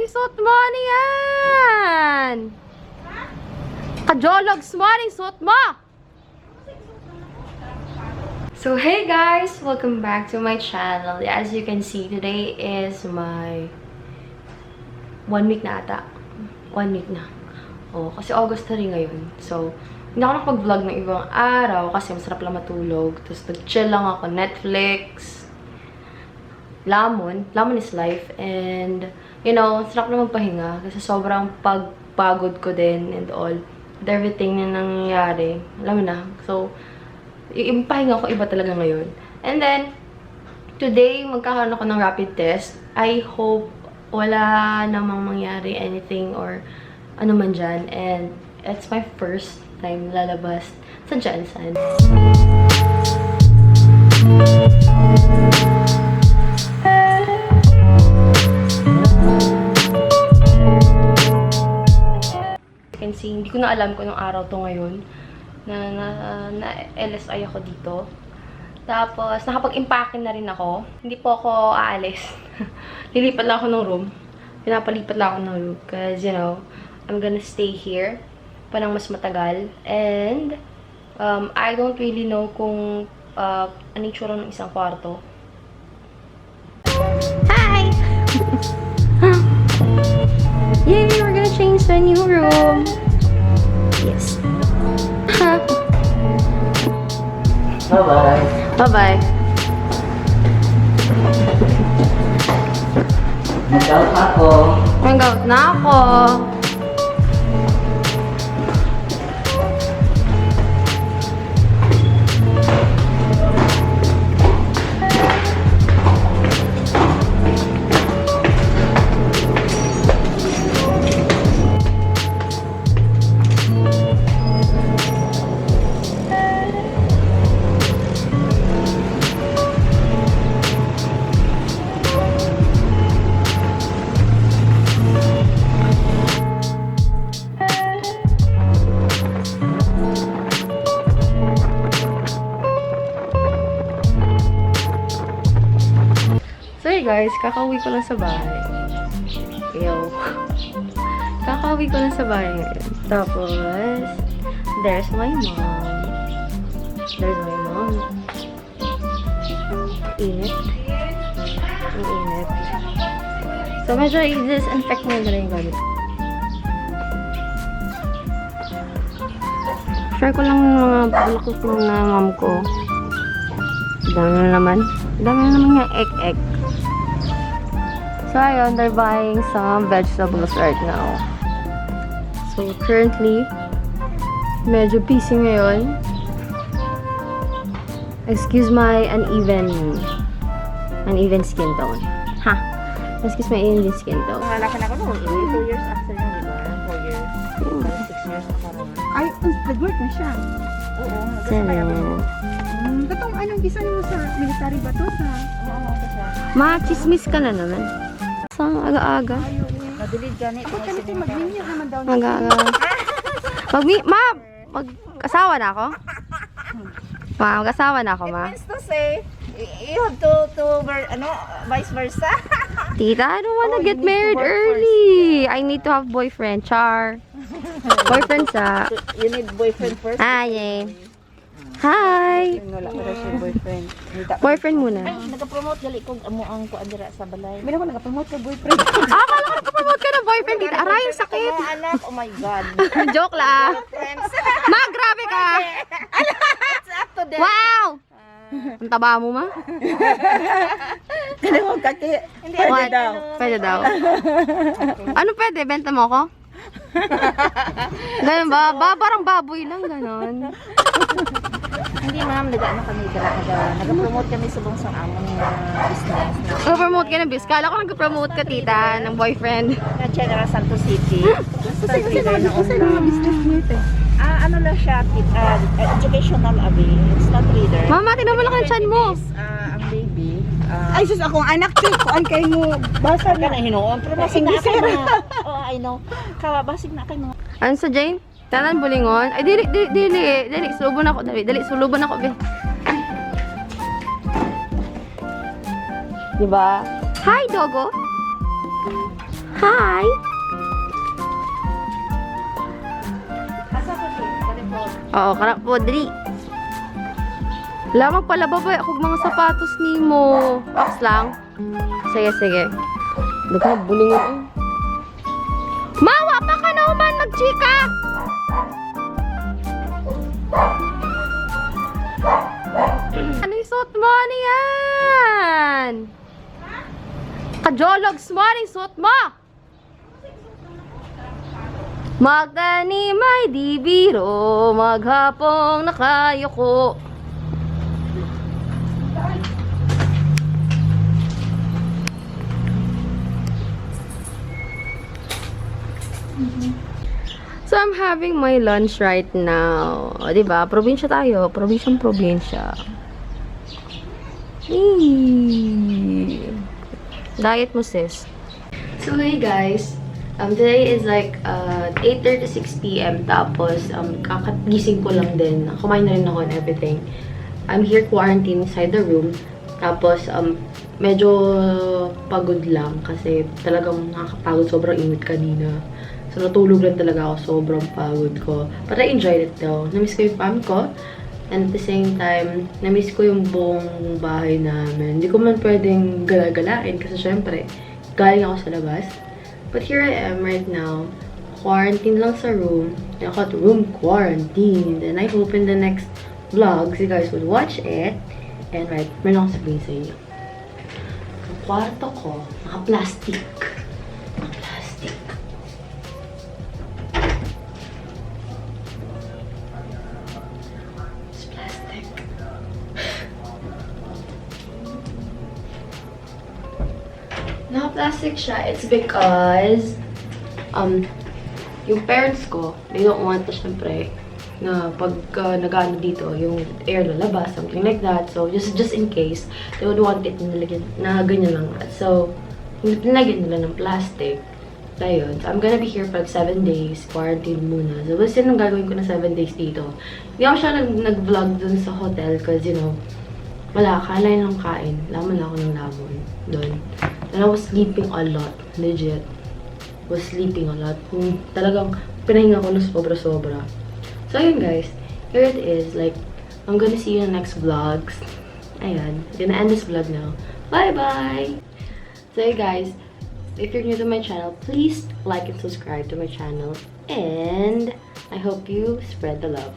Anong suot mo? Ano yan? Kajologs mo? Anong suot mo? So, hey guys! Welcome back to my channel. As you can see, today is my 1 week na ata. 1 week na. Oh, kasi August na rin ngayon. So, hindi ako nakapag-vlog ng ibang araw kasi masarap lang matulog. Tapos, nag-chill lang ako. Netflix. Lamon. Lamon is life. And, you know, sarap na magpahinga. Kasi sobrang pagpagod ko din and all. With everything na nangyayari. Alam mo na. So, yung pahinga ko iba talaga ngayon. And then, today, magkakaroon ako ng rapid test. I hope wala namang mangyari anything or ano man dyan. And it's my first time lalabas sa Gensan. You can see, hindi ko na alam kung anong araw to ngayon. Na LSI ako dito. Tapos, nakapag-impake na rin ako. Hindi po ako aalis. Lilipat lang ako ng room. Pinapalipat lang ako ng room. Because, you know, I'm gonna stay here pa ng mas matagal. And, I don't really know kung ano yung tsura ng isang kwarto. Hi! Yay! We're gonna change the new room. Yes. Bye-bye. Bye-bye. Mag-out ako. Mag-out na ako. So hey guys, kakauwi ko lang sa bahay. Yo. Kakauwi ko lang sa bahay ngayon. Tapos, there's my mom. There's my mom. Init. Ang init. So medyo i-disinfect mo na rin yung gamit. Share ko lang mga bulakot na mom ko. Dami na naman. Dami na naman yung egg-egg. So, ayun, they're buying some vegetables right now. So, currently, medyo busy ngayon. Excuse my uneven skin tone. Ha? Excuse my uneven skin tone. Halakan ako noon. 2 years after yun, diba? 4 years. 6 years na parang. Ay, nag-work na siya. Oo. Katong anong bisan mo sa military ba to? Sa... Oo, kasi. Ma-chismis ka na naman. Sa aga-aga. Nadilid gani. Huwag ka natin mag-menu naman daw. Aga-aga. Mag-asawa na ako? Ma, mag-asawa na ako, ma. It means to say, you have to vice versa. Tita, I don't wanna Oh, get you need to married work early. I need to have boyfriend. Char. Boyfriend sa... You need boyfriend first. Yay. Hi! Wala pa daw siya boyfriend. Boyfriend muna. Ay, nag-promote gali kong amo ang kuandira sa balay. Bila ko nag-promote ka boyfriend. Akala ko nagpa-promote ka ng boyfriend. Tita, aray, ang sakit. Mga anak, oh my God. Joke lang. Friends. Ma, grabe ka. It's up to them. Wow! Ang taba mo, ma. Kaya mo kaki. Hindi, What? daw. Pwede daw. Ano pwede? Benta mo ako? Ganun ba? Parang baboy lang, ganon. Hindi ma'am, nag-ano kami nag-promote kami sa buong among business Nag-promote ka ng bis. Kala ko nag-promote ka, tita, ng boyfriend. na General Santos City. Kasi mga business niyo ito. Ano lang siya, educational abi. It's not reader. Mama, tingnan mo lang ang chan mo. Ang baby. Ay, sus, akong anak to. Kuan kay mo. Basa Ka na hinuon. Pero basig na English, kay sir. mga. Oh, I know. Kawa, basig na kay mga. Ano sa Jane? Tanan bulingon. Ay, dili. Sulubon ako. Dali, sulubon ako, be. Diba? Hi, Dogo. Hi! Asa ko siya? Kalipod. Oo, karap po, dali. Wala magpalababa, akong mga sapatos ni mo. Box lang. Sige, sige. Daga, bulingon. Mawa pa ka na man, magchika! Ano yung suot mo? Ano yan? Kajologs mo, ano yung suot mo? Magtani may di biro, maghapong nakayoko. So, I'm having my lunch right now. O, diba? Probinsya tayo. Probinsyang-probinsya. Diet mo, sis. So, hey guys. Today is like 8:36 p.m. Tapos, kakagising ko lang din. Kumain na rin ako and everything. I'm here quarantined inside the room. Tapos, medyo pagod lang kasi talagang nakakapagod. Sobrang init kanina. So, natulog lang talaga ako. Sobrang pagod ko. But I enjoyed it though. Namiss ko yung fam ko. And at the same time, namiss ko yung buong bahay namin. Hindi ko man pwedeng gala-galain kasi syempre, galing ako sa labas. But here I am right now. Quarantine lang sa room. I got room quarantined. And I hope in the next vlogs, you guys would watch it. And right, meron akong sabihin sa inyo. Ang kwarto ko, naka-plastic. Naka-plastic. It's plastic. Naka-plastic siya. It's because, yung parents ko, they don't want to, syempre, na pag nag-ano dito, yung air lalabas, something like that. So, just in case, they would want it na ganyan lang. So, nilagyan nila ng plastic. Ayun. So, I'm gonna be here for like 7 days, quarantine muna. So, basta nung gagawin ko na 7 days dito. Hindi ako siya nag-vlog dun sa hotel because, you know, wala, kain lang kain. Laman lang ako ng lamon dun. And I was sleeping a lot. Legit. Was sleeping a lot. Talagang pinahinga ko na sobra-sobra. So, ayun guys. Here it is. Like, I'm gonna see you in the next vlogs. Ayan. I'm gonna end this vlog now. Bye-bye! So, hey guys. If you're new to my channel, please like and subscribe to my channel. And I hope you spread the love.